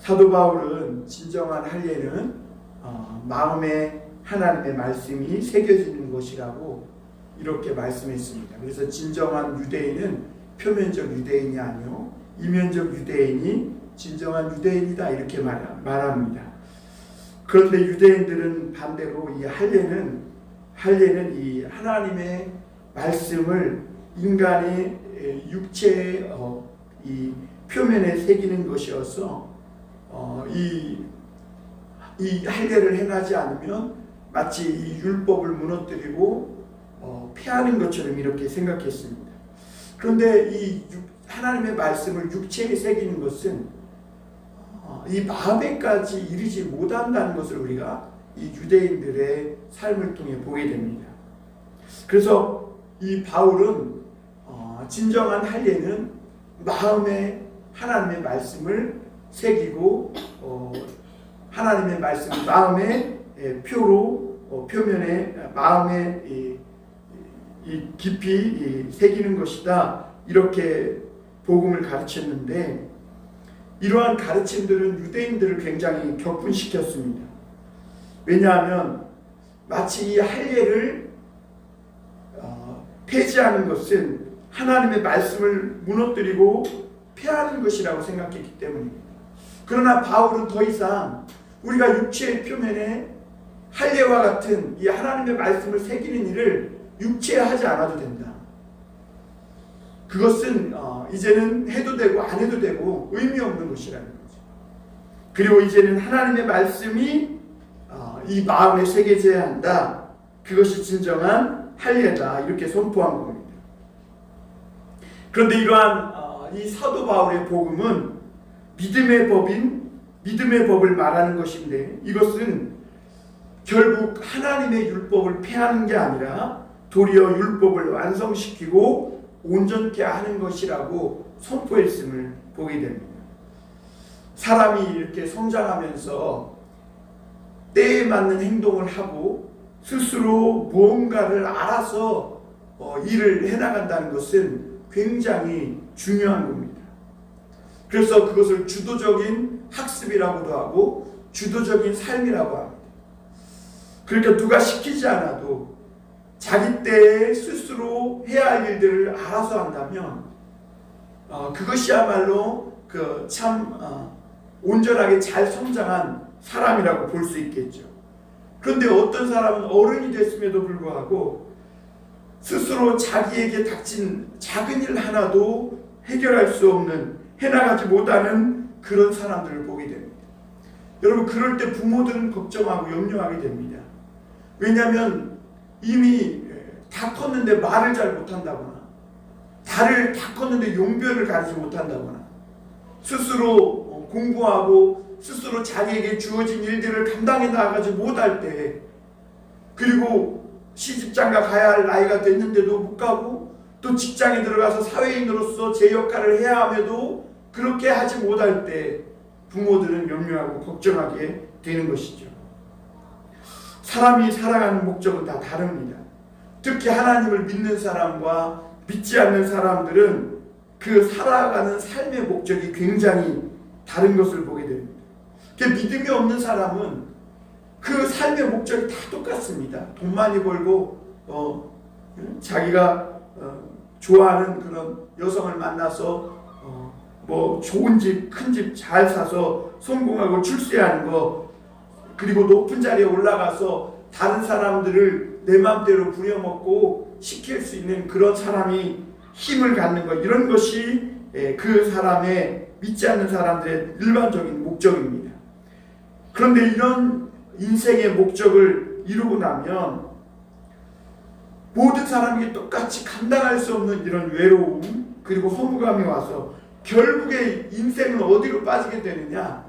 사도 바울은 진정한 할례는 마음에 하나님의 말씀이 새겨지는 것이라고 이렇게 말씀했습니다. 그래서 진정한 유대인은 표면적 유대인이 아니요 이면적 유대인이 진정한 유대인이다 이렇게 말합니다. 그런데 유대인들은 반대로 이 할례는 이 하나님의 말씀을 인간의 육체의 이 표면에 새기는 것이어서 이 할례를 행하지 않으면 마치 이 율법을 무너뜨리고 폐하는 것처럼 이렇게 생각했습니다. 그런데 이 하나님의 말씀을 육체에 새기는 것은 이 마음에까지 이르지 못한다는 것을 우리가 이 유대인들의 삶을 통해 보게 됩니다. 그래서 이 바울은 진정한 할례는 마음에 하나님의 말씀을 새기고 하나님의 말씀을 마음의 표로 표면에 마음에 깊이 새기는 것이다 이렇게 복음을 가르쳤는데 이러한 가르침들은 유대인들을 굉장히 격분시켰습니다. 왜냐하면 마치 이 할례를 폐지하는 것은 하나님의 말씀을 무너뜨리고 폐하는 것이라고 생각했기 때문입니다. 그러나 바울은 더 이상 우리가 육체의 표면에 할례와 같은 이 하나님의 말씀을 새기는 일을 육체에 하지 않아도 된다. 그것은 이제는 해도 되고 안 해도 되고 의미 없는 것이라는 거죠. 그리고 이제는 하나님의 말씀이 이 마음에 새겨져야 한다. 그것이 진정한 할례다. 이렇게 선포한 겁니다. 그런데 이러한 이 사도 바울의 복음은 믿음의 법을 말하는 것인데 이것은 결국 하나님의 율법을 폐하는 게 아니라 도리어 율법을 완성시키고 온전케 하는 것이라고 선포했음을 보게 됩니다. 사람이 이렇게 성장하면서 때에 맞는 행동을 하고 스스로 무언가를 알아서 일을 해나간다는 것은 굉장히 중요한 겁니다. 그래서 그것을 주도적인 학습이라고도 하고 주도적인 삶이라고 합니다. 그러니까 누가 시키지 않아도 자기 때에 스스로 해야 할 일들을 알아서 한다면 그것이야말로 참 온전하게 잘 성장한 사람이라고 볼 수 있겠죠. 그런데 어떤 사람은 어른이 됐음에도 불구하고 스스로 자기에게 닥친 작은 일 하나도 해결할 수 없는 해나가지 못하는 그런 사람들을 보게 됩니다. 여러분 그럴 때 부모들은 걱정하고 염려하게 됩니다. 왜냐하면 이미 다 컸는데 말을 잘 못한다거나 다 컸는데 용변을 가르치 못한다거나 스스로 공부하고 스스로 자기에게 주어진 일들을 감당해 나가지 못할 때 그리고 시집장가 가야 할 나이가 됐는데도 못 가고 또 직장에 들어가서 사회인으로서 제 역할을 해야 함에도 그렇게 하지 못할 때 부모들은 염려하고 걱정하게 되는 것이죠. 사람이 살아가는 목적은 다 다릅니다. 특히 하나님을 믿는 사람과 믿지 않는 사람들은 그 살아가는 삶의 목적이 굉장히 다른 것을 보게 됩니다. 믿음이 없는 사람은 그 삶의 목적이 다 똑같습니다. 돈 많이 벌고 자기가 좋아하는 그런 여성을 만나서 뭐 좋은 집, 큰 집 잘 사서 성공하고 출세하는 거 그리고 높은 자리에 올라가서 다른 사람들을 내 마음대로 부려먹고 시킬 수 있는 그런 사람이 힘을 갖는 것 이런 것이 그 사람의 믿지 않는 사람들의 일반적인 목적입니다. 그런데 이런 인생의 목적을 이루고 나면 모든 사람이 똑같이 감당할 수 없는 이런 외로움 그리고 허무감이 와서 결국에 인생은 어디로 빠지게 되느냐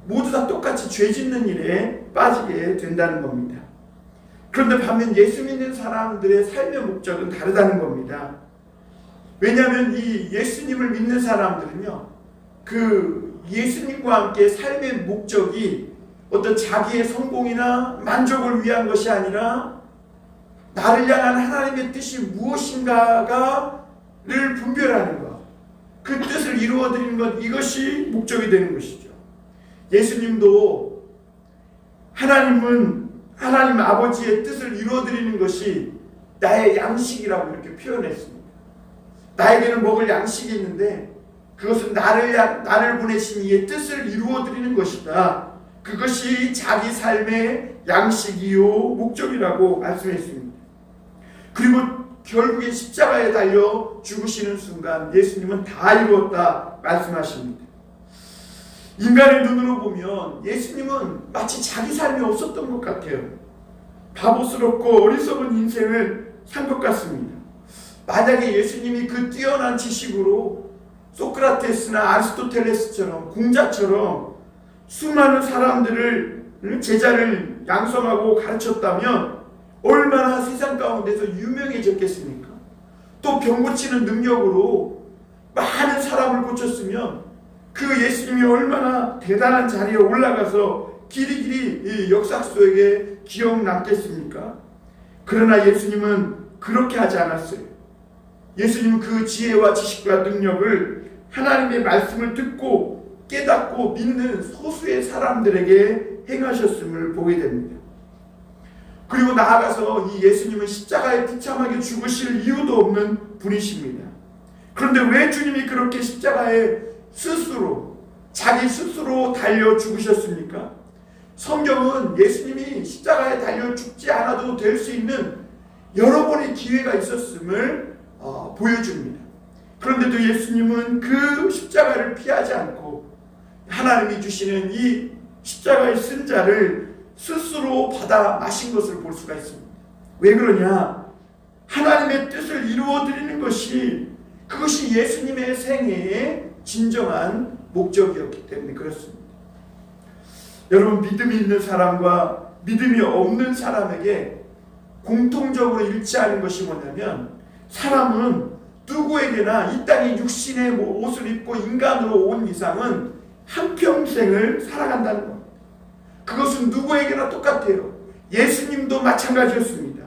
모두 다 똑같이 죄 짓는 일에 빠지게 된다는 겁니다. 그런데 반면 예수 믿는 사람들의 삶의 목적은 다르다는 겁니다. 왜냐하면 이 예수님을 믿는 사람들은요 그 예수님과 함께 삶의 목적이 어떤 자기의 성공이나 만족을 위한 것이 아니라 나를 향한 하나님의 뜻이 무엇인가를 분별하는 것 그 뜻을 이루어드리는 것 이것이 목적이 되는 것이죠. 예수님도 하나님 아버지의 뜻을 이루어드리는 것이 나의 양식이라고 이렇게 표현했습니다. 나에게는 먹을 양식이 있는데 그것은 나를 보내신 이의 뜻을 이루어드리는 것이다. 그것이 자기 삶의 양식이요 목적이라고 말씀했습니다. 그리고 결국에 십자가에 달려 죽으시는 순간 예수님은 다 이루었다 말씀하십니다. 인간의 눈으로 보면 예수님은 마치 자기 삶이 없었던 것 같아요. 바보스럽고 어리석은 인생을 산 것 같습니다. 만약에 예수님이 그 뛰어난 지식으로 소크라테스나 아리스토텔레스처럼 공자처럼 수많은 사람들을 제자를 양성하고 가르쳤다면 얼마나 세상 가운데서 유명해졌겠습니까? 또 병 고치는 능력으로 많은 사람을 고쳤으면 그 예수님이 얼마나 대단한 자리에 올라가서 길이길이 이 역사 속에 기억 남겠습니까? 그러나 예수님은 그렇게 하지 않았어요. 예수님은 그 지혜와 지식과 능력을 하나님의 말씀을 듣고 깨닫고 믿는 소수의 사람들에게 행하셨음을 보게 됩니다. 그리고 나아가서 이 예수님은 십자가에 비참하게 죽으실 이유도 없는 분이십니다. 그런데 왜 주님이 그렇게 십자가에 자기 스스로 달려 죽으셨습니까? 성경은 예수님이 십자가에 달려 죽지 않아도 될 수 있는 여러 번의 기회가 있었음을 보여줍니다. 그런데도 예수님은 그 십자가를 피하지 않고 하나님이 주시는 이 십자가의 쓴자를 스스로 받아 마신 것을 볼 수가 있습니다. 왜 그러냐? 하나님의 뜻을 이루어드리는 그것이 예수님의 생애의 진정한 목적이었기 때문에 그렇습니다. 여러분, 믿음이 있는 사람과 믿음이 없는 사람에게 공통적으로 일치하는 것이 뭐냐면, 사람은 누구에게나 이 땅에 육신의 옷을 입고 인간으로 온 이상은 한평생을 살아간다는 겁니다. 그것은 누구에게나 똑같아요. 예수님도 마찬가지였습니다.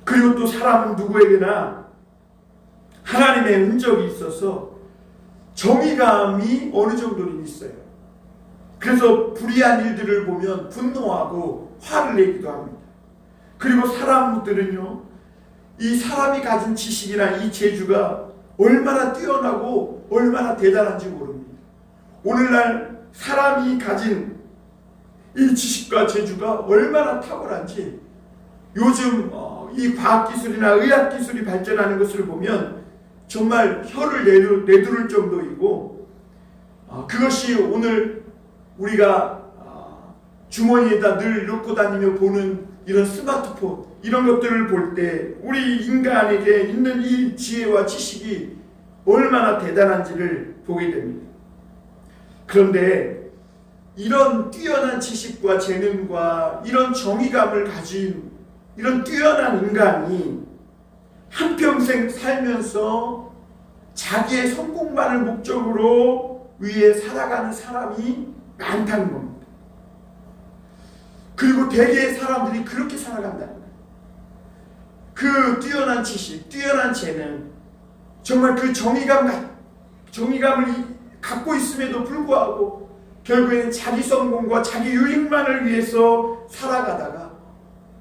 그리고 또 사람은 누구에게나 하나님의 은적이 있어서 정의감이 어느 정도는 있어요. 그래서 불의한 일들을 보면 분노하고 화를 내기도 합니다. 그리고 사람들은요, 이 사람이 가진 지식이나 이 재주가 얼마나 뛰어나고 얼마나 대단한지 모릅니다. 오늘날 사람이 가진 이 지식과 재주가 얼마나 탁월한지 요즘 이 과학기술이나 의학기술이 발전하는 것을 보면 정말 혀를 내두를 정도이고, 그것이 오늘 우리가 주머니에다 늘 넣고 다니며 보는 이런 스마트폰, 이런 것들을 볼 때 우리 인간에게 있는 이 지혜와 지식이 얼마나 대단한지를 보게 됩니다. 그런데 이런 뛰어난 지식과 재능과 이런 정의감을 가진 이런 뛰어난 인간이 한평생 살면서 자기의 성공만을 목적으로 위해 살아가는 사람이 많다는 겁니다. 그리고 대개의 사람들이 그렇게 살아간다는 거예요. 그 뛰어난 지식, 뛰어난 재능, 정말 그 정의감을 갖고 있음에도 불구하고 결국에는 자기 성공과 자기 유익만을 위해서 살아가다가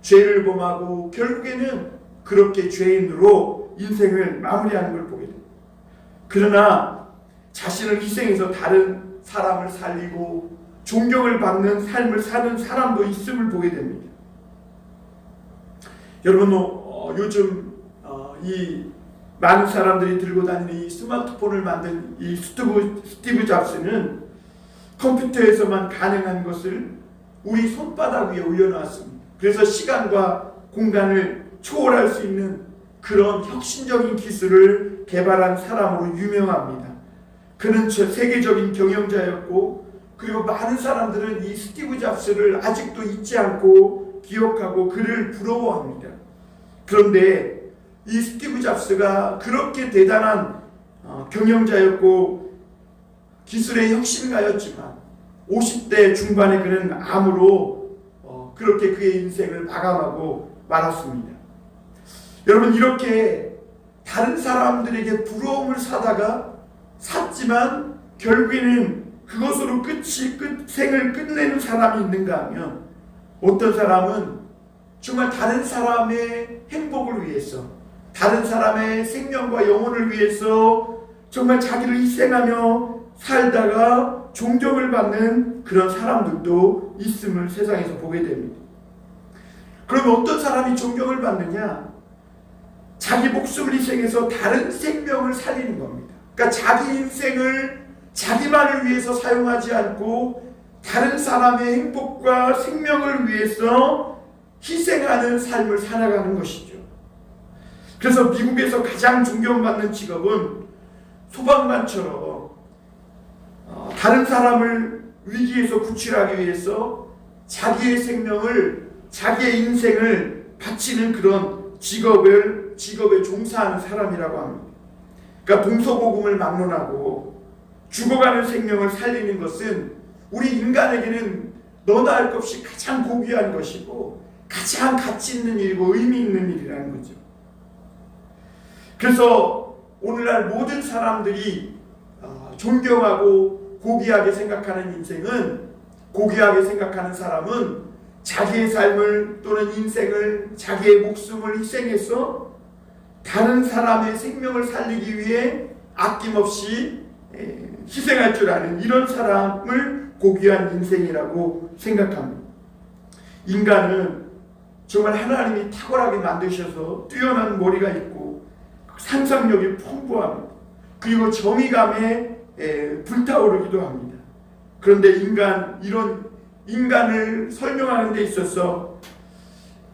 죄를 범하고 결국에는 그렇게 죄인으로 인생을 마무리하는 걸 보게 됩니다. 그러나 자신을 희생해서 다른 사람을 살리고 존경을 받는 삶을 사는 사람도 있음을 보게 됩니다. 여러분, 요즘 이 많은 사람들이 들고 다니는 이 스마트폰을 만든 이 스티브 잡스는 컴퓨터에서만 가능한 것을 우리 손바닥 위에 올려놓았습니다. 그래서 시간과 공간을 초월할 수 있는 그런 혁신적인 기술을 개발한 사람으로 유명합니다. 그는 세계적인 경영자였고, 그리고 많은 사람들은 이 스티브 잡스를 아직도 잊지 않고 기억하고 그를 부러워합니다. 그런데 이 스티브 잡스가 그렇게 대단한 경영자였고 기술의 혁신가였지만 50대 중반에 그는 암으로 그렇게 그의 인생을 마감하고 말았습니다. 여러분, 이렇게 다른 사람들에게 부러움을 샀지만 결국에는 그것으로 생을 끝내는 사람이 있는가 하면, 어떤 사람은 정말 다른 사람의 행복을 위해서, 다른 사람의 생명과 영혼을 위해서 정말 자기를 희생하며 살다가 존경을 받는 그런 사람들도 있음을 세상에서 보게 됩니다. 그러면 어떤 사람이 존경을 받느냐? 자기 목숨을 희생해서 다른 생명을 살리는 겁니다. 그러니까 자기 인생을 자기만을 위해서 사용하지 않고 다른 사람의 행복과 생명을 위해서 희생하는 삶을 살아가는 것이죠. 그래서 미국에서 가장 존경받는 직업은 소방관처럼 다른 사람을 위기에서 구출하기 위해서 자기의 생명을, 자기의 인생을 바치는 그런 직업에 종사하는 사람이라고 합니다. 그러니까 동서고금을 막론하고 죽어가는 생명을 살리는 것은 우리 인간에게는 너나 할 것 없이 가장 고귀한 것이고 가장 가치 있는 일이고 의미 있는 일이라는 거죠. 그래서 오늘날 모든 사람들이 존경하고 고귀하게 생각하는 인생은, 고귀하게 생각하는 사람은 자기의 삶을 또는 인생을, 자기의 목숨을 희생해서 다른 사람의 생명을 살리기 위해 아낌없이 희생할 줄 아는 이런 사람을 고귀한 인생이라고 생각합니다. 인간은 정말 하나님이 탁월하게 만드셔서 뛰어난 머리가 있고 상상력이 풍부합니다. 그리고 정의감에 불타오르기도 합니다. 그런데 이런 인간을 설명하는 데 있어서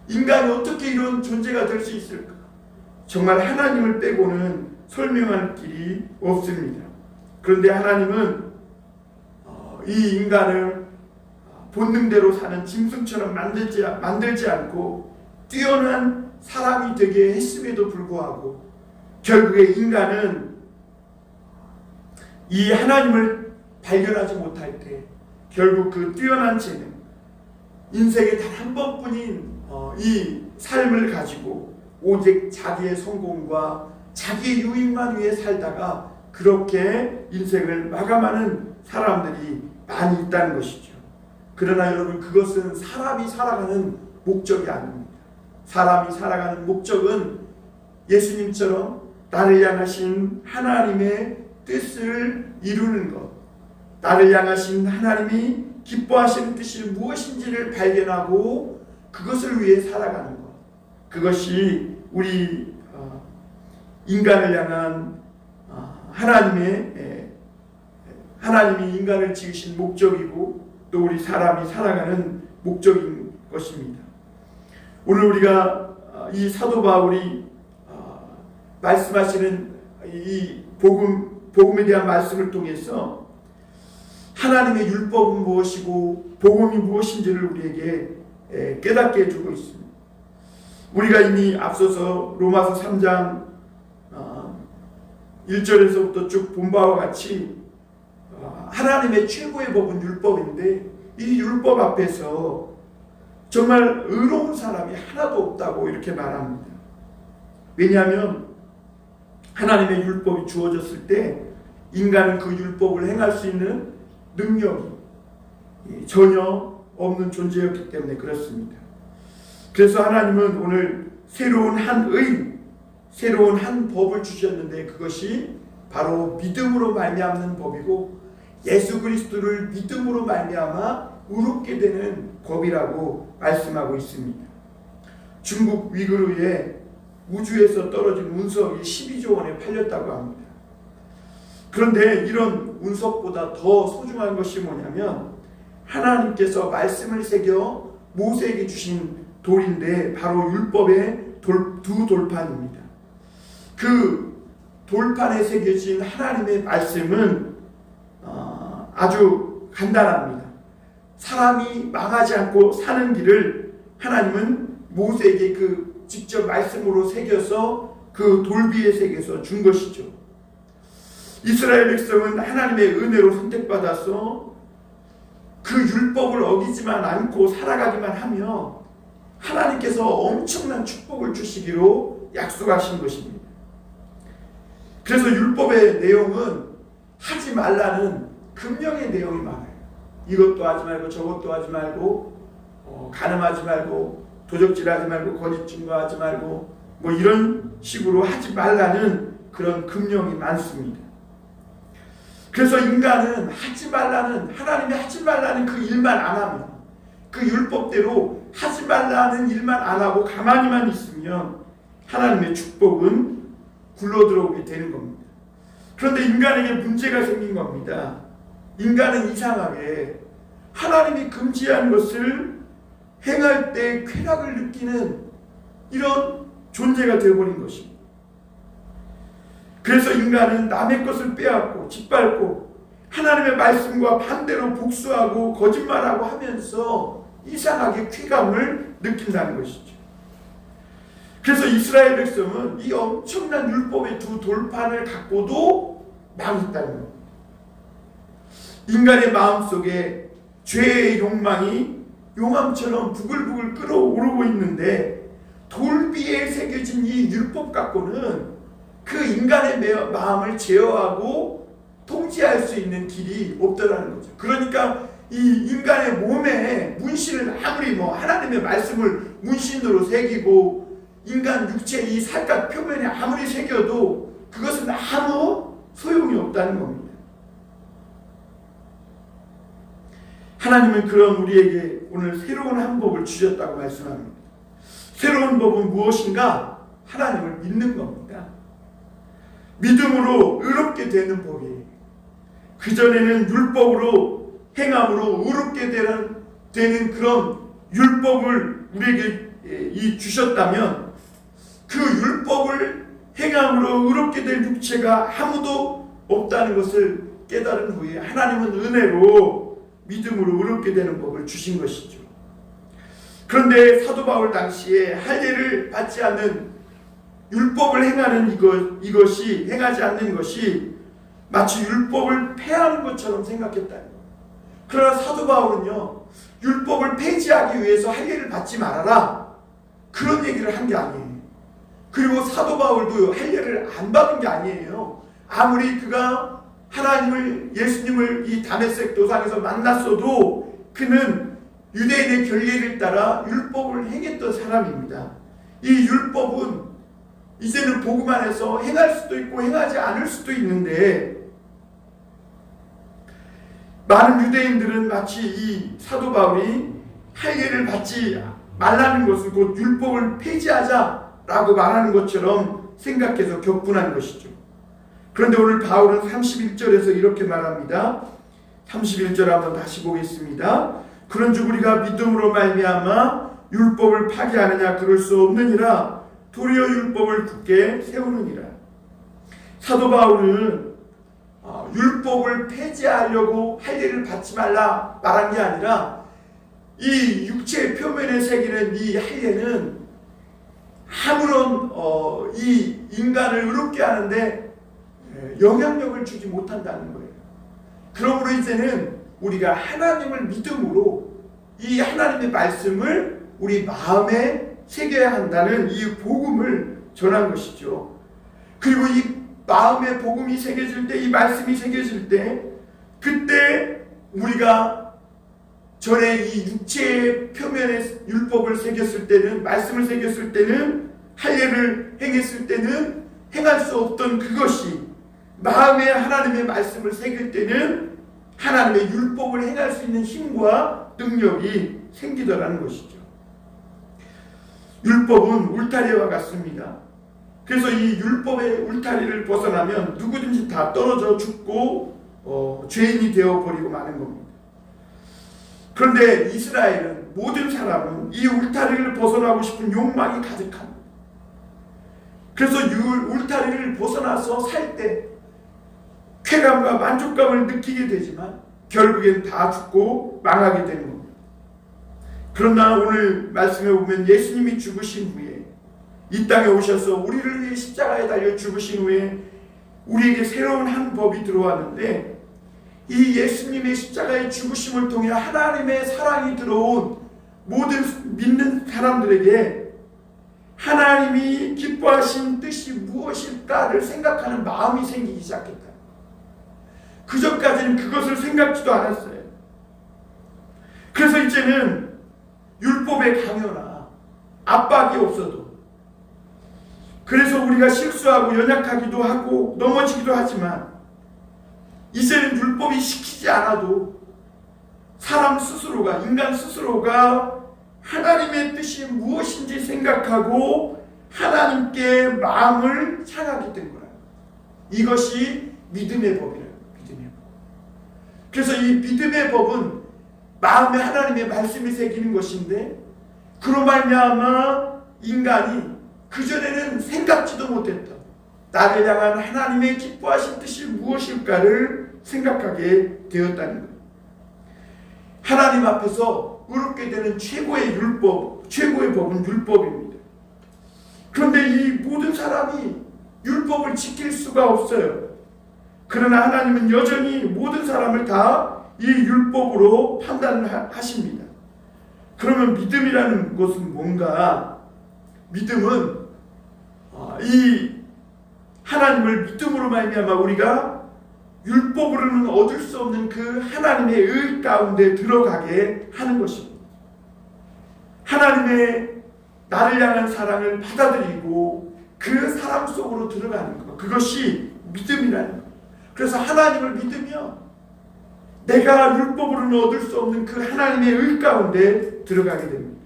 인간이 어떻게 이런 존재가 될 수 있을까? 정말 하나님을 빼고는 설명할 길이 없습니다. 그런데 하나님은 이 인간을 본능대로 사는 짐승처럼 만들지 않고 뛰어난 사람이 되게 했음에도 불구하고 결국에 인간은 이 하나님을 발견하지 못할 때 결국 그 뛰어난 재능, 인생에 단 한 번뿐인 이 삶을 가지고 오직 자기의 성공과 자기의 유익만 위해 살다가 그렇게 인생을 마감하는 사람들이 많이 있다는 것이죠. 그러나 여러분, 그것은 사람이 살아가는 목적이 아닙니다. 사람이 살아가는 목적은 예수님처럼 나를 향하신 하나님의 뜻을 이루는 것, 나를 향하신 하나님이 기뻐하시는 뜻이 무엇인지를 발견하고 그것을 위해 살아가는 것, 그것이 우리 인간을 향한 하나님이 인간을 지으신 목적이고 또 우리 사람이 살아가는 목적인 것입니다. 오늘 우리가 이 사도 바울이 말씀하시는 이 복음에 대한 말씀을 통해서 하나님의 율법은 무엇이고 복음이 무엇인지를 우리에게 깨닫게 해주고 있습니다. 우리가 이미 앞서서 로마서 3장 1절에서부터 쭉 본 바와 같이 하나님의 최고의 법은 율법인데 이 율법 앞에서 정말 의로운 사람이 하나도 없다고 이렇게 말합니다. 왜냐하면 하나님의 율법이 주어졌을 때 인간은 그 율법을 행할 수 있는 능력이 전혀 없는 존재였기 때문에 그렇습니다. 그래서 하나님은 오늘 새로운 한 법을 주셨는데 그것이 바로 믿음으로 말미암는 법이고 예수 그리스도를 믿음으로 말미암아 의롭게 되는 법이라고 말씀하고 있습니다. 중국 위구르에 우주에서 떨어진 운석이 12조 원에 팔렸다고 합니다. 그런데 이런 운석보다 더 소중한 것이 뭐냐면 하나님께서 말씀을 새겨 모세에게 주신 돌인데 바로 율법의 두 돌판입니다. 그 돌판에 새겨진 하나님의 말씀은 아주 간단합니다. 사람이 망하지 않고 사는 길을 하나님은 모세에게 그 직접 말씀으로 새겨서 그 돌비에 새겨서 준 것이죠. 이스라엘 백성은 하나님의 은혜로 선택받아서 그 율법을 어기지만 않고 살아가기만 하며 하나님께서 엄청난 축복을 주시기로 약속하신 것입니다. 그래서 율법의 내용은 하지 말라는 금령의 내용이 많아요. 이것도 하지 말고 저것도 하지 말고 간음하지 말고 도적질하지 말고 거짓 증거하지 말고 뭐 이런 식으로 하지 말라는 그런 금령이 많습니다. 그래서 인간은 하지 말라는, 하나님이 하지 말라는 그 일만 안 하면, 그 율법대로 하지 말라는 일만 안 하고 가만히만 있으면 하나님의 축복은 굴러들어오게 되는 겁니다. 그런데 인간에게 문제가 생긴 겁니다. 인간은 이상하게 하나님이 금지한 것을 행할 때 쾌락을 느끼는 이런 존재가 되어버린 것입니다. 그래서 인간은 남의 것을 빼앗고 짓밟고 하나님의 말씀과 반대로 복수하고 거짓말하고 하면서 이상하게 쾌감을 느낀다는 것이죠. 그래서 이스라엘 백성은 이 엄청난 율법의 두 돌판을 갖고도 망했다는 겁니다. 인간의 마음속에 죄의 욕망이 용암처럼 부글부글 끓어오르고 있는데 돌비에 새겨진 이 율법 갖고는 그 인간의 마음을 제어하고 통제할 수 있는 길이 없더라는 거죠. 그러니까 이 인간의 몸에 문신을 아무리 하나님의 말씀을 문신으로 새기고 인간 육체의 이 살갗 표면에 아무리 새겨도 그것은 아무 소용이 없다는 겁니다. 하나님은 그런 우리에게 오늘 새로운 한 법을 주셨다고 말씀합니다. 새로운 법은 무엇인가? 하나님을 믿는 겁니다. 믿음으로 의롭게 되는 법이에요. 그전에는 율법으로 행함으로 의롭게 되는 그런 율법을 우리에게 주셨다면 그 율법을 행함으로 의롭게 될 육체가 아무도 없다는 것을 깨달은 후에 하나님은 은혜로 믿음으로 의롭게 되는 법을 주신 것이죠. 그런데 사도 바울 당시에 할례를 받지 않는 율법을 행하는 이것이 행하지 않는 것이 마치 율법을 폐하는 것처럼 생각했다는 거예요. 그러나 사도 바울은요, 율법을 폐지하기 위해서 할례를 받지 말아라 그런 얘기를 한 게 아니에요. 그리고 사도 바울도 할례를 안 받은 게 아니에요. 아무리 그가 하나님을, 예수님을 이 다메섹 도상에서 만났어도 그는 유대인의 결례를 따라 율법을 행했던 사람입니다. 이 율법은 이제는 복음 안에서 행할 수도 있고 행하지 않을 수도 있는데 많은 유대인들은 마치 이 사도 바울이 할례를 받지 말라는 것을 곧 율법을 폐지하자라고 말하는 것처럼 생각해서 격분한 것이죠. 그런데 오늘 바울은 31절에서 이렇게 말합니다. 31절 한번 다시 보겠습니다. 그런즉 우리가 믿음으로 말미암아 율법을 파기하느냐? 그럴 수 없느니라. 도리어 율법을 굳게 세우느니라. 사도 바울은 율법을 폐지하려고 할례를 받지 말라 말한 게 아니라 이 육체의 표면에 새기는 이 할례는 아무런 이 인간을 의롭게 하는데 영향력을 주지 못한다는 거예요. 그러므로 이제는 우리가 하나님을 믿음으로 이 하나님의 말씀을 우리 마음에 새겨야 한다는 이 복음을 전한 것이죠. 그리고 이 마음의 복음이 새겨질 때, 이 말씀이 새겨질 때, 그때 우리가 전에 이 육체의 표면에 율법을 새겼을 때는, 말씀을 새겼을 때는, 할례를 행했을 때는 행할 수 없던 그것이 마음에 하나님의 말씀을 새길 때는 하나님의 율법을 행할 수 있는 힘과 능력이 생기더라는 것이죠. 율법은 울타리와 같습니다. 그래서 이 율법의 울타리를 벗어나면 누구든지 다 떨어져 죽고 죄인이 되어버리고 마는 겁니다. 그런데 이스라엘은, 모든 사람은 이 울타리를 벗어나고 싶은 욕망이 가득합니다. 그래서 울타리를 벗어나서 살 때 쾌감과 만족감을 느끼게 되지만 결국엔 다 죽고 망하게 되는 겁니다. 그러나 오늘 말씀에 보면 예수님이 죽으신 후에 이 땅에 오셔서 우리를 위해 십자가에 달려 죽으신 후에 우리에게 새로운 한 법이 들어왔는데, 이 예수님의 십자가의 죽으심을 통해 하나님의 사랑이 들어온 모든 믿는 사람들에게 하나님이 기뻐하신 뜻이 무엇일까를 생각하는 마음이 생기기 시작했다. 그전까지는 그것을 생각지도 않았어요. 그래서 이제는 율법의 강요나 압박이 없어도, 그래서 우리가 실수하고 연약하기도 하고 넘어지기도 하지만 이제는 율법이 시키지 않아도 사람 스스로가, 인간 스스로가 하나님의 뜻이 무엇인지 생각하고 하나님께 마음을 향하게 된 거라. 이것이 믿음의 법이라고. 믿음의 법. 그래서 이 믿음의 법은 마음에 하나님의 말씀이 새기는 것인데, 그로 말미암아 인간이 그전에는 생각지도 못했던 나를 향한 하나님의 기뻐하신 뜻이 무엇일까를 생각하게 되었다는 거예요. 하나님 앞에서 의롭게 되는 최고의 율법, 최고의 법은 율법입니다. 그런데 이 모든 사람이 율법을 지킬 수가 없어요. 그러나 하나님은 여전히 모든 사람을 다 이 율법으로 판단하십니다. 그러면 믿음이라는 것은 뭔가? 믿음은 이 하나님을 믿음으로 말미암아 우리가 율법으로는 얻을 수 없는 그 하나님의 의 가운데 들어가게 하는 것입니다. 하나님의 나를 향한 사랑을 받아들이고 그 사랑 속으로 들어가는 것, 그것이 믿음이라는 것. 그래서 하나님을 믿으며 내가 율법으로는 얻을 수 없는 그 하나님의 의 가운데 들어가게 됩니다.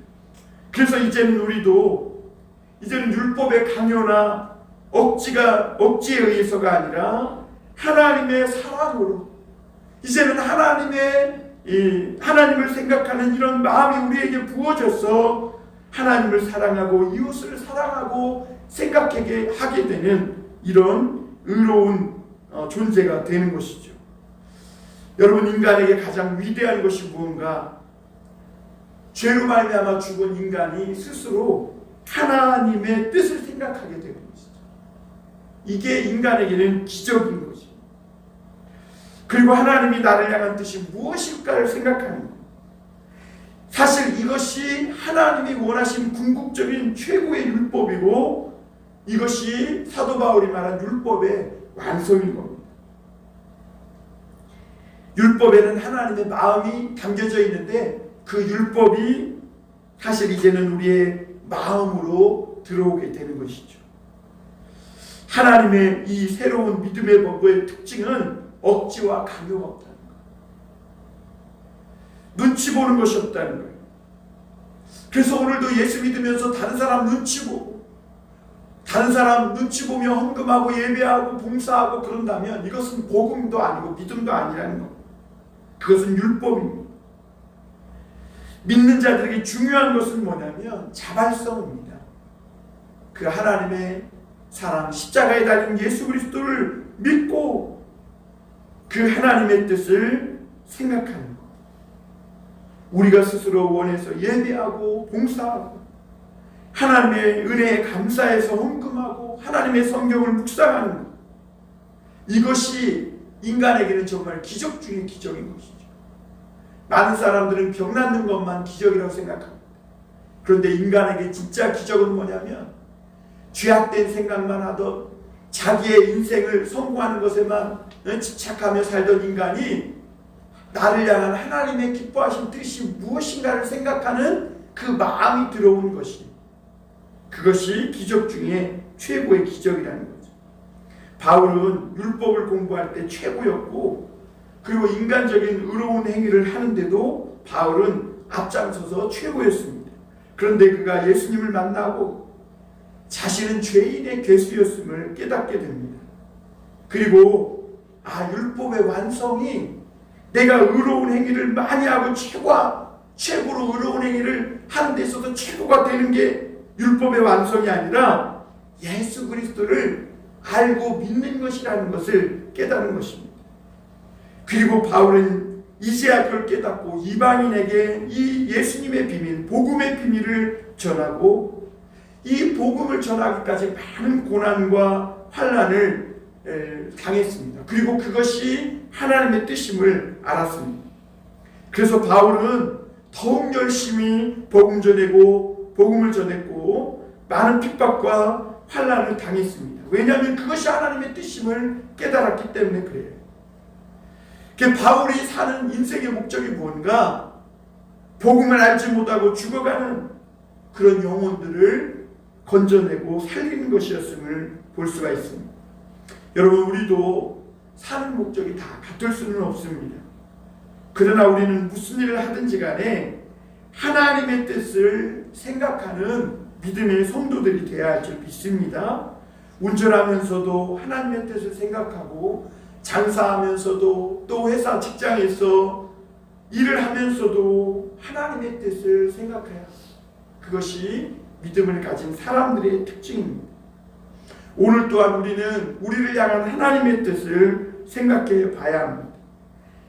그래서 이제는 우리도 율법의 강요나 억지에 의해서가 아니라 하나님의 사랑으로, 이제는 하나님을 생각하는 이런 마음이 우리에게 부어져서 하나님을 사랑하고 이웃을 사랑하고 생각하게 하게 되는 이런 의로운 존재가 되는 것이죠. 여러분, 인간에게 가장 위대한 것이 무언가? 죄로 말미암아 죽은 인간이 스스로 하나님의 뜻을 생각하게 되는 것이죠. 이게 인간에게는 기적인 것이죠. 그리고 하나님이 나를 향한 뜻이 무엇일까를 생각하는 것. 사실 이것이 하나님이 원하신 궁극적인 최고의 율법이고, 이것이 사도 바울이 말한 율법의 완성인 겁니다. 율법에는 하나님의 마음이 담겨져 있는데, 그 율법이 사실 이제는 우리의 마음으로 들어오게 되는 것이죠. 하나님의 이 새로운 믿음의 법의 특징은 억지와 강요가 없다는 거예요. 눈치 보는 것이 없다는 거예요. 그래서 오늘도 예수 믿으면서 다른 사람 눈치 보고, 다른 사람 눈치 보며 헌금하고 예배하고 봉사하고 그런다면 이것은 복음도 아니고 믿음도 아니라는 겁니다. 그것은 율법입니다. 믿는 자들에게 중요한 것은 뭐냐면 자발성입니다. 그 하나님의 사랑, 십자가에 달린 예수 그리스도를 믿고 그 하나님의 뜻을 생각하는 것. 우리가 스스로 원해서 예배하고 봉사하고 하나님의 은혜에 감사해서 헌금하고 하나님의 성경을 묵상하는 것. 이것이 인간에게는 정말 기적 중의 기적인 것이죠. 많은 사람들은 병 낫는 것만 기적이라고 생각합니다. 그런데 인간에게 진짜 기적은 뭐냐면 죄악된 생각만 하던 자기의 인생을 성공하는 것에만 집착하며 살던 인간이 나를 향한 하나님의 기뻐하신 뜻이 무엇인가를 생각하는 그 마음이 들어오는 것이, 그것이 기적 중에 최고의 기적이라는 거죠. 바울은 율법을 공부할 때 최고였고, 그리고 인간적인 의로운 행위를 하는데도 바울은 앞장서서 최고였습니다. 그런데 그가 예수님을 만나고 자신은 죄인의 괴수였음을 깨닫게 됩니다. 그리고 율법의 완성이 내가 의로운 행위를 많이 하고 최고로 의로운 행위를 하는 데 있어서 최고가 되는 게 율법의 완성이 아니라 예수 그리스도를 알고 믿는 것이라는 것을 깨닫는 것입니다. 그리고 바울은 이제야 그걸 깨닫고 이방인에게 이 예수님의 비밀, 복음의 비밀을 전하고, 이 복음을 전하기까지 많은 고난과 환난을 당했습니다. 그리고 그것이 하나님의 뜻임을 알았습니다. 그래서 바울은 더욱 열심히 복음을 전했고 많은 핍박과 환난을 당했습니다. 왜냐하면 그것이 하나님의 뜻임을 깨달았기 때문에 그래요. 바울이 사는 인생의 목적이 뭔가? 복음을 알지 못하고 죽어가는 그런 영혼들을 건져내고 살리는 것이었음을 볼 수가 있습니다. 여러분, 우리도 사는 목적이 다 같을 수는 없습니다. 그러나 우리는 무슨 일을 하든지 간에 하나님의 뜻을 생각하는 믿음의 성도들이 되어야 할 줄 믿습니다. 운전하면서도 하나님의 뜻을 생각하고, 장사하면서도, 또 회사 직장에서 일을 하면서도 하나님의 뜻을 생각해야, 그것이 믿음을 가진 사람들의 특징입니다. 오늘 또한 우리는 우리를 향한 하나님의 뜻을 생각해 봐야 합니다.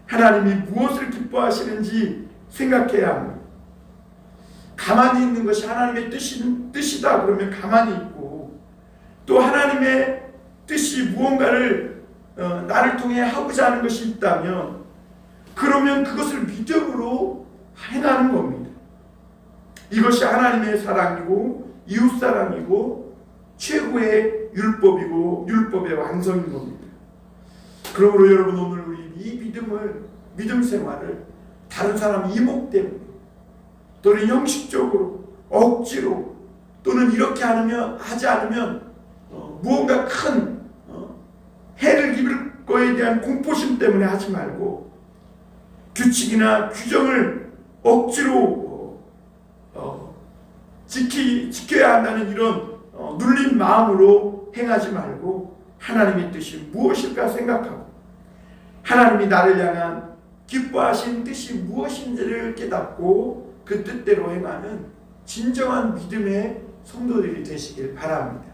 하나님이 무엇을 기뻐하시는지 생각해야 합니다. 가만히 있는 것이 하나님의 뜻이다 그러면 가만히 있고, 또 하나님의 뜻이 무언가를 나를 통해 하고자 하는 것이 있다면 그러면 그것을 믿음으로 행하는 겁니다. 이것이 하나님의 사랑이고 이웃사랑이고 최고의 율법이고 율법의 완성인 겁니다. 그러므로 여러분, 오늘 우리 이 믿음 생활을 다른 사람 이목 때문에 또는 형식적으로 억지로 또는 이렇게 하지 않으면 무언가 큰 해를 입을 거에 대한 공포심 때문에 하지 말고, 규칙이나 규정을 억지로 지켜야 한다는 이런 눌린 마음으로 행하지 말고 하나님의 뜻이 무엇일까 생각하고, 하나님이 나를 향한 기뻐하신 뜻이 무엇인지를 깨닫고 그 뜻대로 행하는 진정한 믿음의 성도들이 되시길 바랍니다.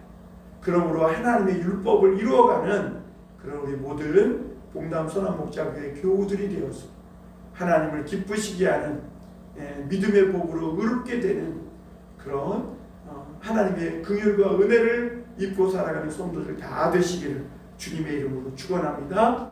그러므로 하나님의 율법을 이루어가는 그런 우리 모든 봉담 선한목자교회 교우들이 되어서 하나님을 기쁘시게 하는 믿음의 복으로 의롭게 되는 그런 하나님의 긍휼과 은혜를 입고 살아가는 성도들 다 되시기를 주님의 이름으로 축원합니다.